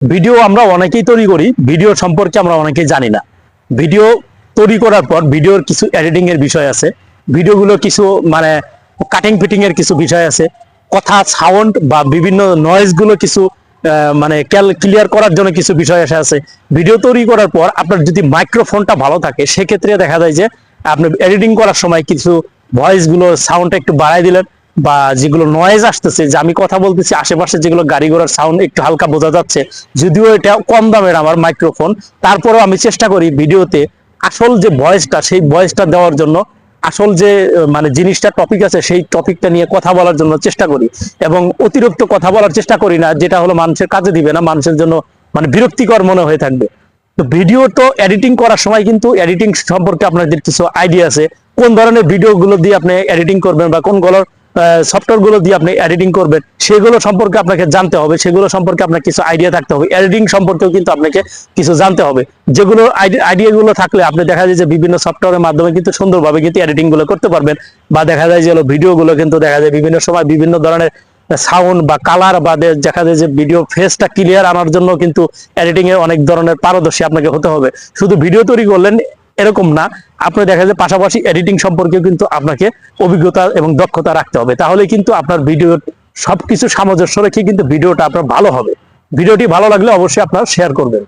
Video আমরা অনেকেই তৈরি করি, ভিডিও সম্পর্কে আমরা অনেকেই জানি না। ভিডিও তৈরি করার পর ভিডিওর কিছু এডিটিং এর বিষয় আছে, ভিডিওগুলো কিছু মানে কাটিং ফিটিং এর কিছু বিষয় আছে, কথা সাউন্ড বা বিভিন্ন নয়েজ গুলো কিছু মানে ক্লিয়ার করার জন্য কিছু বিষয় আছে। ভিডিও তৈরি করার পর আপনার যদি মাইক্রোফোনটা ভালো থাকে সেক্ষেত্রে দেখা যায় যে আপনি এডিটিং করার সময় কিছু ভয়েস গুলো সাউন্ডটা একটু বাড়াই দিলেন, বা যেগুলো নয়েজ আসতেছে, যে আমি কথা বলতেছি আশেপাশে যেগুলো গাড়ি ঘোড়ার সাউন্ড একটু হালকা বোঝা যাচ্ছে, যদিও এটা কম দামের আমার মাইক্রোফোন, তারপরেও আমি চেষ্টা করি ভিডিওতে আসল যে ভয়েসটা সেই ভয়েসটা দেওয়ার জন্য, আসল যে মানে জিনিসটা টপিক আছে সেই টপিকটা নিয়ে কথা বলার জন্য চেষ্টা করি। এবং অতিরিক্ত কথা বলার চেষ্টা করি না, যেটা হলো মানুষের কাজে দিবে না, মানুষের জন্য মানে বিরক্তিকর মনে হয়ে থাকবে। তো ভিডিও তো এডিটিং করার সময় কিন্তু এডিটিং সম্পর্কে আপনাদের কিছু আইডিয়া আছে, কোন ধরনের ভিডিও গুলো দিয়ে আপনি এডিটিং করবেন বা কোন সফটওয়্যার গুলো দিয়ে আপনি এডিটিং করবেন সেগুলো সম্পর্কে আপনাকে জানতে হবে, সেগুলো সম্পর্কে আপনার কিছু আইডিয়া থাকতে হবে। এডিটিং সম্পর্কেও কিন্তু আপনাকে কিছু জানতে হবে, যেগুলো আইডিয়া গুলো থাকলে আপনি দেখা যায় যে বিভিন্ন সফটওয়্যারের মাধ্যমে কিন্তু সুন্দরভাবে কিন্তু এডিটিং গুলো করতে পারবেন। বা দেখা যায় যে ভিডিও গুলো কিন্তু দেখা যায় বিভিন্ন সময় বিভিন্ন ধরনের সাউন্ড বা কালার বা দেখা যায় যে ভিডিও ফেসটা ক্লিয়ার আনার জন্য কিন্তু এডিটিং এ অনেক ধরনের পারদর্শী আপনাকে হতে হবে। শুধু ভিডিও তৈরি করলেন এরকম না, আপনি দেখা যায় পাশাপাশি এডিটিং সম্পর্কেও কিন্তু আপনাকে অভিজ্ঞতা এবং দক্ষতা রাখতে হবে, তাহলে কিন্তু আপনার ভিডিও সবকিছু সামঞ্জস্য রেখে কিন্তু ভিডিওটা আপনার ভালো হবে। ভিডিওটি ভালো লাগলে অবশ্যই আপনারা শেয়ার করবেন।